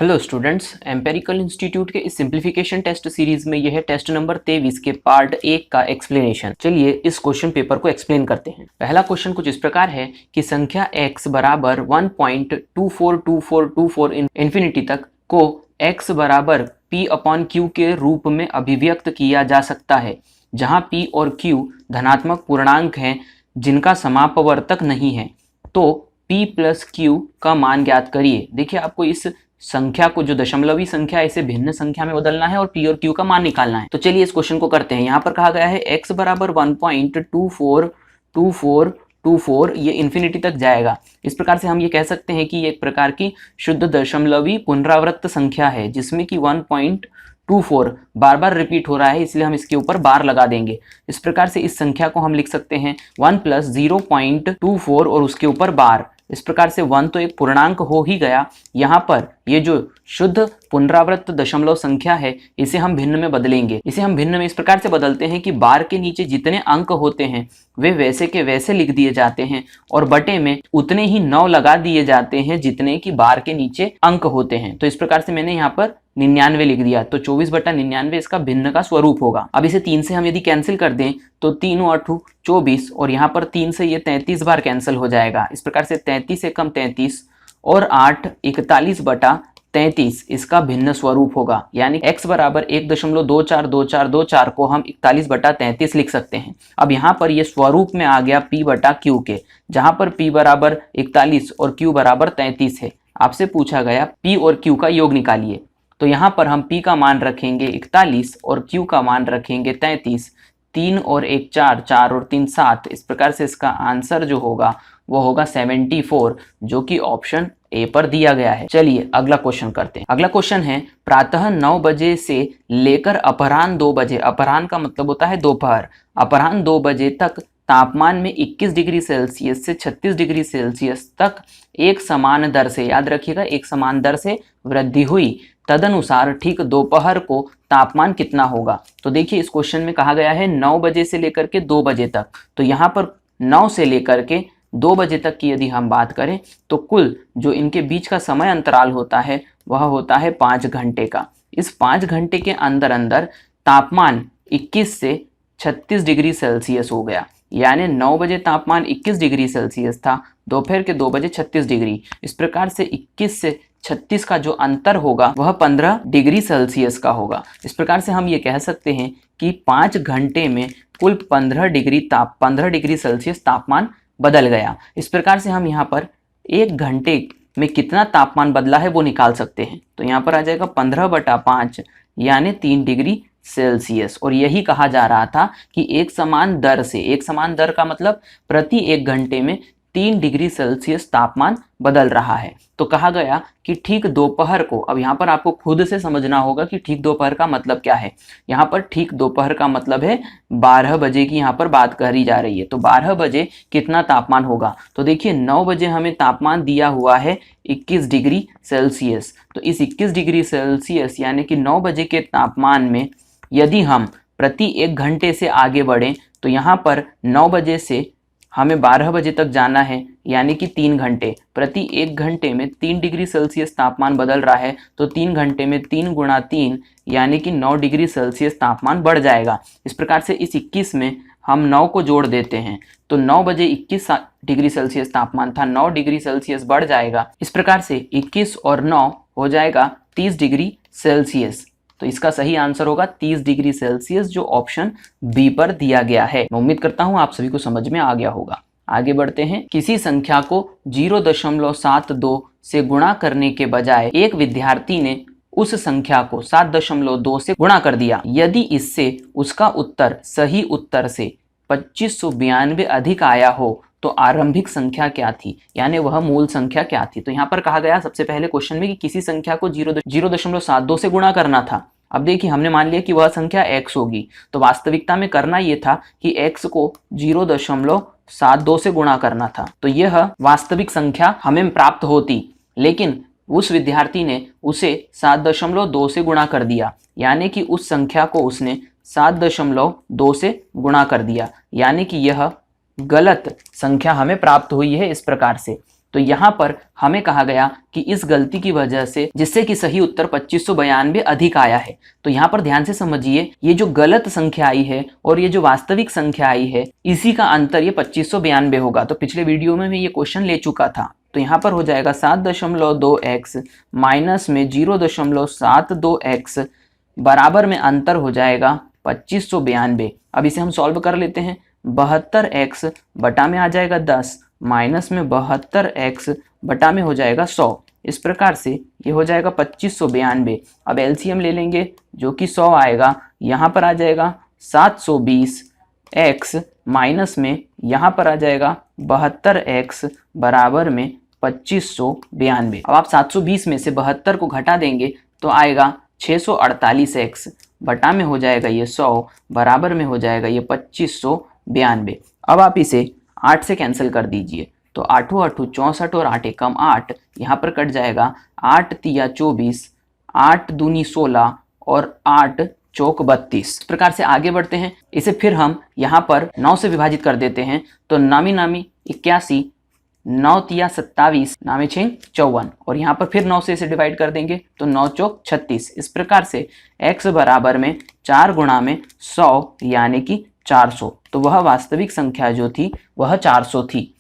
Hello students, empirical institute के इस simplification test series में यह है टेस्ट नंबर 23 के पार्ट 1 का एक्सप्लेनेशन। चलिए इस क्वेश्चन पेपर को एक्सप्लेन करते हैं। पहला क्वेश्चन कुछ इस प्रकार है कि संख्या x बराबर 1.242424 इन्फिनिटी तक को x बराबर p अपॉन q के रूप में अभिव्यक्त किया जा सकता है, जहां p और q धनात्मक पूर्णांक हैं जिनका समापवर्तक नहीं है। तो p प्लस q का मान ज्ञात करिए। देखिए, आपको इस संख्या को, जो दशमलवी संख्या है, इसे भिन्न संख्या में बदलना है और p और q का मान निकालना है। तो चलिए इस क्वेश्चन को करते हैं। यहाँ पर कहा गया है x बराबर 1.242424, ये इन्फिनिटी तक जाएगा। इस प्रकार से हम ये कह सकते हैं कि ये एक प्रकार की शुद्ध दशमलवी पुनरावृत्त संख्या है, जिसमें कि 1.24 बार बार रिपीट हो रहा है, इसलिए हम इसके ऊपर बार लगा देंगे। इस प्रकार से इस संख्या को हम लिख सकते हैं 1 प्लस 0.24 और उसके ऊपर बार। इस प्रकार से 1 तो एक पूर्णांक हो ही गया। यहाँ पर ये जो शुद्ध पुनरावृत्त दशमलव संख्या है, इसे हम भिन्न में बदलेंगे। इसे हम भिन्न में इस प्रकार से बदलते हैं कि बार के नीचे जितने अंक होते हैं वे वैसे के वैसे लिख दिए जाते हैं और बटे में उतने ही 9 लगा दिए जाते हैं जितने की बार के नीचे अंक होते हैं। तो इस प्रकार से मैंने यहाँ पर 99 लिख दिया, तो 24/99 इसका भिन्न का स्वरूप होगा। अब इसे 3 से हम यदि कैंसिल कर दें तो 3 और 8 24 और यहाँ पर 3 से ये 33 बार कैंसिल हो जाएगा। इस प्रकार से 33 से कम 33 और 8 41/33 इसका भिन्न स्वरूप होगा। यानी x बराबर 1.242424 को हम 41/33 लिख सकते हैं। अब यहाँ पर ये स्वरूप में आ गया p बटा q के, जहाँ पर p बराबर 41 और q बराबर 33 है। आपसे पूछा गया p और q का योग निकालिए। तो यहाँ पर हम p का मान रखेंगे 41 और q का मान रखेंगे 33। 3 और 1 4, 4 और 3 7। इस प्रकार से इसका आंसर जो होगा वो होगा 74, जो कि ऑप्शन ए पर दिया गया है। चलिए अगला क्वेश्चन करते हैं। अगला क्वेश्चन है, प्रातः 9 बजे से लेकर अपराह्न 2 बजे, अपराह्न का मतलब होता है दोपहर, अपराह्न 2 बजे तक तापमान में 21 डिग्री सेल्सियस से 36 डिग्री सेल्सियस तक एक समान दर से, याद रखिएगा, एक समान दर से वृद्धि हुई। तदनुसार ठीक दोपहर को तापमान कितना होगा। तो देखिए, इस क्वेश्चन में कहा गया है 9 बजे से लेकर के 2 बजे तक। तो यहाँ पर 9 से लेकर के 2 बजे तक की यदि हम बात करें तो कुल जो इनके बीच का समय अंतराल होता है वह होता है 5 घंटे का। इस 5 घंटे के अंदर अंदर तापमान 21 से 36 डिग्री सेल्सियस हो गया। यानी 9 बजे तापमान 21 डिग्री सेल्सियस था, दोपहर के 2 बजे 36 डिग्री। इस प्रकार से 21 से 36 का जो अंतर होगा वह 15 डिग्री सेल्सियस का होगा। इस प्रकार से हम ये कह सकते हैं कि 5 घंटे में कुल 15 डिग्री सेल्सियस तापमान बदल गया। इस प्रकार से हम यहाँ पर 1 घंटे में कितना तापमान बदला है वो निकाल सकते हैं। तो यहाँ पर आ जाएगा 15/5 यानी 3 डिग्री सेल्सियस। और यही कहा जा रहा था कि एक समान दर से, एक समान दर का मतलब प्रति 1 घंटे में 3 डिग्री सेल्सियस तापमान बदल रहा है। तो कहा गया कि ठीक दोपहर को, अब यहाँ पर आपको खुद से समझना होगा कि ठीक दोपहर का मतलब क्या है। यहाँ पर ठीक दोपहर का मतलब है 12 बजे की यहाँ पर बात करी जा रही है। तो 12 बजे कितना तापमान होगा। तो देखिए, 9 बजे हमें तापमान दिया हुआ है 21 डिग्री सेल्सियस। तो इस 21 डिग्री सेल्सियस यानी कि 9 बजे के तापमान में यदि हम प्रति 1 घंटे से आगे बढ़ें तो यहाँ पर 9 बजे से हमें 12 बजे तक जाना है, यानी कि 3 घंटे। प्रति 1 घंटे में 3 डिग्री सेल्सियस तापमान बदल रहा है, तो 3 घंटे में 3 गुणा 3 यानी कि 9 डिग्री सेल्सियस तापमान बढ़ जाएगा। इस प्रकार से इस 21 में हम 9 को जोड़ देते हैं तो 9 बजे 21 डिग्री सेल्सियस तापमान था, 9 डिग्री सेल्सियस बढ़ जाएगा। इस प्रकार से 21 और 9 हो जाएगा 30 डिग्री सेल्सियस। तो इसका सही आंसर होगा 30 डिग्री सेल्सियस, जो ऑप्शन बी पर दिया गया है। मैं उम्मीद करता हूं आप सभी को समझ में आ गया होगा। आगे बढ़ते हैं। किसी संख्या को 0.72 से गुणा करने के बजाय एक विद्यार्थी ने उस संख्या को 7.2 से गुणा कर दिया। यदि इससे उसका उत्तर सही उत्तर से 2592 अधिक आया हो तो आरंभिक संख्या क्या थी, यानी वह मूल संख्या क्या थी। तो यहाँ पर कहा गया सबसे पहले क्वेश्चन में कि किसी संख्या को 0.72 से गुणा करना था। अब देखिए, हमने मान लिया कि वह संख्या x होगी, तो वास्तविकता में करना यह था कि x को 0.72 से गुणा करना था, तो यह वास्तविक संख्या हमें प्राप्त होती। लेकिन उस विद्यार्थी ने उसे 7.2 से गुणा कर दिया, यानी कि उस संख्या को उसने 7.2 से गुणा कर दिया, यानी कि यह गलत संख्या हमें प्राप्त हुई है। इस प्रकार से तो यहाँ पर हमें कहा गया कि इस गलती की वजह से जिससे कि सही उत्तर 2592 अधिक आया है। तो यहाँ पर ध्यान से समझिए, ये जो गलत संख्या आई है और ये जो वास्तविक संख्या आई है, इसी का अंतर ये 2592 होगा। तो पिछले वीडियो में मैं ये क्वेश्चन ले चुका था। तो यहाँ पर हो जाएगा 7.2x माइनस में 0.72x बराबर में अंतर हो जाएगा 2592। अब इसे हम सॉल्व कर लेते हैं। 72x बटा में आ जाएगा 10 माइनस में 72x बटा में हो जाएगा 100। इस प्रकार से ये हो जाएगा 2592। अब एलसीएम ले लेंगे जो कि 100 आएगा। यहाँ पर आ जाएगा 720x माइनस में यहाँ पर आ जाएगा 72x बराबर में 2592। अब आप 720 में से 72 को घटा देंगे तो आएगा 648x बटा में हो जाएगा ये 100 बराबर में हो जाएगा ये 2592। अब आप इसे 8 से कैंसिल कर दीजिए तो 8 8 64 और 8 कम 8 यहाँ पर कट जाएगा। 8 तिया 24, 8 दूनी 16 और 8 चौक 32। इस प्रकार से आगे बढ़ते हैं। इसे फिर हम यहाँ पर 9 से विभाजित कर देते हैं तो नामी नामी 81, 9 तिया 27, नामे 6 54 और यहाँ पर फिर 9 से इसे डिवाइड कर देंगे तो 9 चौक 36। इस प्रकार से x बराबर में 4 गुणा में 100 यानी कि 400। तो वह वास्तविक संख्या जो थी वह 400 थी,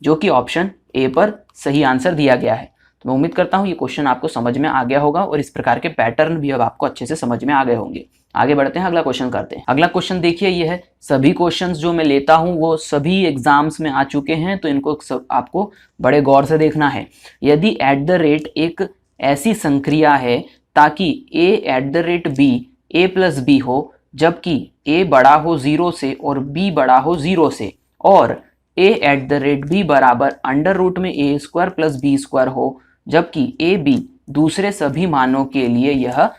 जो कि ऑप्शन ए पर सही आंसर दिया गया है। तो मैं उम्मीद करता हूँ ये क्वेश्चन आपको समझ में आ गया होगा और इस प्रकार के पैटर्न भी अब आपको अच्छे से समझ में आ गए होंगे। आगे बढ़ते हैं, अगला क्वेश्चन करते हैं। अगला क्वेश्चन देखिए, ये है सभी क्वेश्चंस जो मैं लेता हूं वो सभी एग्जाम्स में आ चुके हैं, तो इनको सब आपको बड़े गौर से देखना है। यदि @ एक ऐसी संक्रिया है ताकि a@b a+b हो, जबकि a बड़ा हो 0 से और b बड़ा हो 0 से, और a@b बराबर √a² + b² हो, जबकि ab दूसरे सभी मानों के लिए यह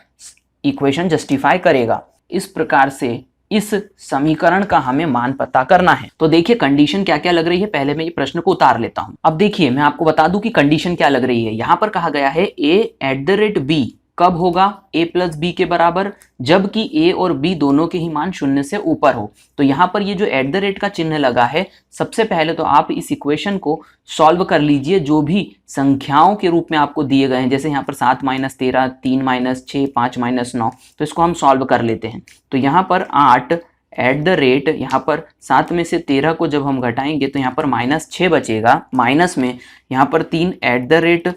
इक्वेशन जस्टिफाई करेगा। इस प्रकार से इस समीकरण का हमें मान पता करना है। तो देखिए कंडीशन क्या क्या लग रही है, पहले मैं ये प्रश्न को उतार लेता हूं। अब देखिए मैं आपको बता दूं कि कंडीशन क्या लग रही है। यहां पर कहा गया है a@b कब होगा a+b के बराबर, जबकि a और b दोनों के ही मान 0 से ऊपर हो। तो यहाँ पर ये जो @ का चिन्ह लगा है, सबसे पहले तो आप इस इक्वेशन को सॉल्व कर लीजिए जो भी संख्याओं के रूप में आपको दिए गए हैं। जैसे यहाँ पर 7 - 13, 3 - 6, 5 - 9, तो इसको हम सॉल्व कर लेते हैं। तो यहाँ पर 8 @ यहाँ पर 7 में से 13 को जब हम घटाएंगे तो यहाँ पर -6 बचेगा। माइनस में यहाँ पर 3 @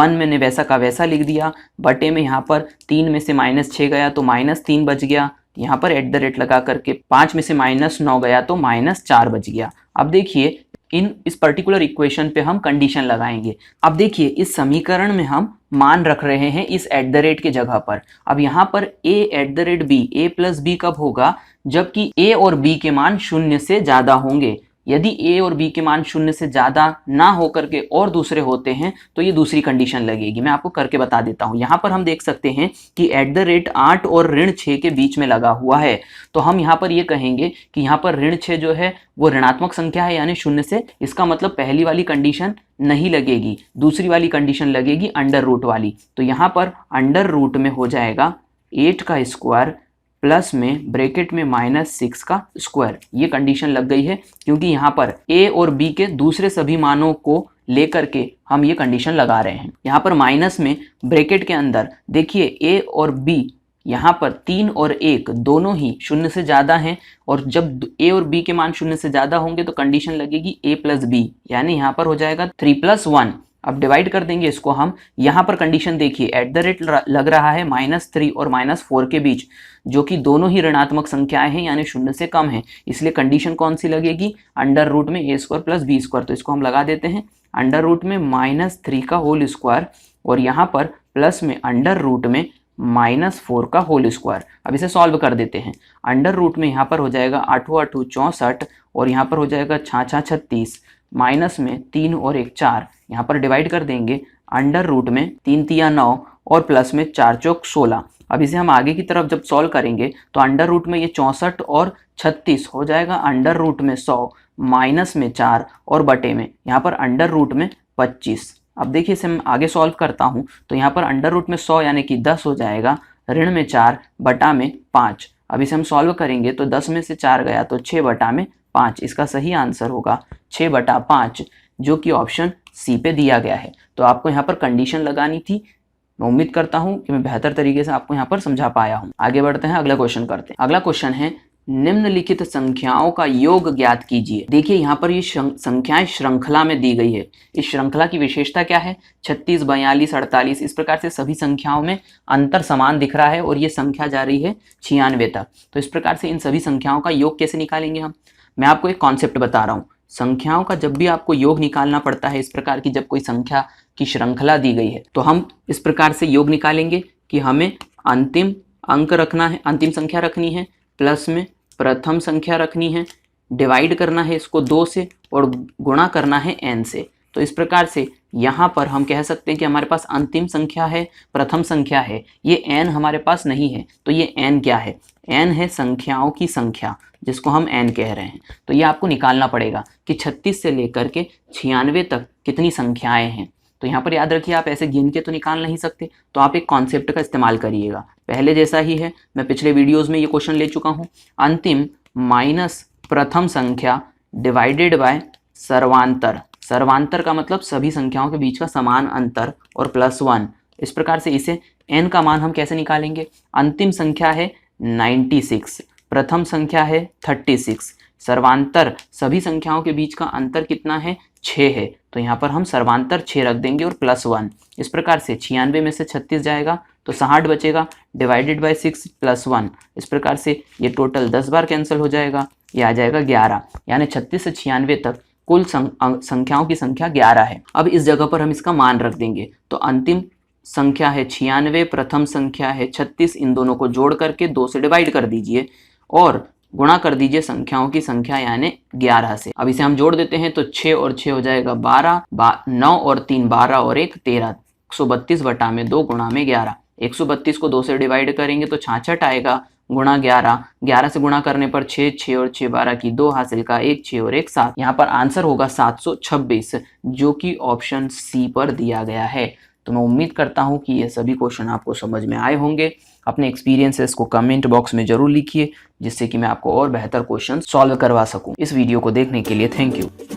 मैंने वैसा का वैसा लिख दिया, बटे में यहाँ पर 3 में से -6 गया तो -3 बच गया। यहाँ पर @ लगा करके 5 में से -9 गया तो -4 बच गया। अब देखिए इस पर्टिकुलर इक्वेशन पे हम कंडीशन लगाएंगे। अब देखिए इस समीकरण में हम मान रख रहे हैं इस @ के जगह पर। अब यहाँ पर a@b a+b कब होगा, जबकि a और b के मान 0 से ज़्यादा होंगे। यदि a और b के मान 0 से ज़्यादा ना होकर के और दूसरे होते हैं तो ये दूसरी कंडीशन लगेगी। मैं आपको करके बता देता हूँ। यहाँ पर हम देख सकते हैं कि @ 8 और -6 के बीच में लगा हुआ है, तो हम यहाँ पर ये कहेंगे कि यहाँ पर -6 जो है वो ऋणात्मक संख्या है, यानी 0 से। इसका मतलब पहली वाली कंडीशन नहीं लगेगी, दूसरी वाली कंडीशन लगेगी √ वाली। तो यहाँ पर √ में हो जाएगा 8 का स्क्वायर प्लस में ब्रैकेट में -6 का स्क्वायर। ये कंडीशन लग गई है क्योंकि यहाँ पर a और b के दूसरे सभी मानों को लेकर के हम ये कंडीशन लगा रहे हैं। यहाँ पर माइनस में ब्रैकेट के अंदर देखिए a और b यहाँ पर 3 और 1 दोनों ही 0 से ज़्यादा हैं, और जब a और b के मान 0 से ज़्यादा होंगे तो कंडीशन लगेगी a+b, यानी यहाँ पर हो जाएगा 3 + 1। अब डिवाइड कर देंगे इसको हम। यहाँ पर कंडीशन देखिए @ लग रहा है -3 और -4 के बीच, जो कि दोनों ही ऋणात्मक संख्याएं हैं, यानी 0 से कम है। इसलिए कंडीशन कौन सी लगेगी, √ में a² + b²। तो इसको हम लगा देते हैं √ में -3 का होल स्क्वायर और यहाँ पर प्लस में √ में -4 का होल स्क्वायर। अब इसे सॉल्व कर देते हैं। √ में यहाँ पर हो जाएगा 8 × 8 = 64 और यहाँ पर हो जाएगा 6 × 36, माइनस में 3 और 1 4। यहाँ पर डिवाइड कर देंगे √ में 3 × 3 = 9 और प्लस में 4 चौक 16। अब इसे हम आगे की तरफ जब सॉल्व करेंगे तो √ में ये 64 और 36 हो जाएगा √ में 100 माइनस में 4 और बटे में यहाँ पर √ में 25। अब देखिए इसे मैं आगे सॉल्व करता हूँ तो यहाँ पर √ में 100 यानी कि 10 हो जाएगा, ऋण में 4 बटा में 5। अब इसे हम सॉल्व करेंगे तो 10 में से 4 गया तो 6 बटा में 5। इसका सही आंसर होगा 6/5, जो कि ऑप्शन सी पे दिया गया है। तो आपको यहाँ पर कंडीशन लगानी थी। मैं उम्मीद करता हूँ कि मैं बेहतर तरीके से आपको यहाँ पर समझा पाया हूँ। आगे बढ़ते हैं, अगला क्वेश्चन करते हैं। अगला क्वेश्चन है निम्नलिखित संख्याओं का योग ज्ञात कीजिए। देखिए यहाँ पर ये संख्याएं श्रृंखला में दी गई है। इस श्रृंखला की विशेषता क्या है? 36, 42, 48 इस प्रकार से सभी संख्याओं में अंतर समान दिख रहा है और ये संख्या जा रही है 96 तक। तो इस प्रकार से इन सभी संख्याओं का योग कैसे निकालेंगे हम? मैं आपको एक कॉन्सेप्ट बता रहा हूँ। संख्याओं का जब भी आपको योग निकालना पड़ता है इस प्रकार की, जब कोई संख्या की श्रृंखला दी गई है तो हम इस प्रकार से योग निकालेंगे कि हमें अंतिम अंक रखना है, अंतिम संख्या रखनी है, प्लस में प्रथम संख्या रखनी है, डिवाइड करना है इसको 2 से और गुणा करना है n से। तो इस प्रकार से यहाँ पर हम कह सकते हैं कि हमारे पास अंतिम संख्या है, प्रथम संख्या है, ये n हमारे पास नहीं है। तो ये n क्या है? n है संख्याओं की संख्या, जिसको हम n कह रहे हैं। तो ये आपको निकालना पड़ेगा कि 36 से लेकर के 96 तक कितनी संख्याएं हैं। तो यहाँ पर याद रखिए, आप ऐसे गिन के तो निकाल नहीं सकते, तो आप एक कॉन्सेप्ट का इस्तेमाल करिएगा। पहले जैसा ही है, मैं पिछले वीडियोस में ये क्वेश्चन ले चुका हूँ। अंतिम माइनस प्रथम संख्या डिवाइडेड बाय सर्वांतर। सर्वांतर का मतलब सभी संख्याओं के बीच का समान अंतर और +1। इस प्रकार से इसे n का मान हम कैसे निकालेंगे? अंतिम संख्या है 96, प्रथम संख्या है 36, सर्वांतर सभी संख्याओं के बीच का अंतर कितना है? 6 है। तो यहाँ पर हम सर्वांतर 6 रख देंगे और +1। इस प्रकार से 96 में से 36 जाएगा तो 60 बचेगा, डिवाइडेड बाय 6 +1। इस प्रकार से ये टोटल 10 बार कैंसिल हो जाएगा, ये आ जाएगा 11। यानी 36 से 96 तक कुल संख्याओं की संख्या 11 है। अब इस जगह पर हम इसका मान रख देंगे। तो अंतिम संख्या है 96, प्रथम संख्या है 36, इन दोनों को जोड़ करके 2 से डिवाइड कर दीजिए और गुणा कर दीजिए संख्याओं की संख्या यानी 11 से। अब इसे हम जोड़ देते हैं तो 6 और 6 हो जाएगा 12, 9 और 3 12 और 1 13, 132 बटा में 2 गुणा में 11। 132 को 2 से डिवाइड करेंगे तो 66 आएगा, गुणा 11, 11 से गुणा करने पर 6, 6 और 6 12 की 2 हासिल का 1, 6 और 1 7। यहाँ पर आंसर होगा 726, जो कि ऑप्शन सी पर दिया गया है। तो मैं उम्मीद करता हूँ कि ये सभी क्वेश्चन आपको समझ में आए होंगे। अपने एक्सपीरियंसेस को कमेंट बॉक्स में जरूर लिखिए, जिससे कि मैं आपको और बेहतर क्वेश्चन सॉल्व करवा सकूं। इस वीडियो को देखने के लिए थैंक यू।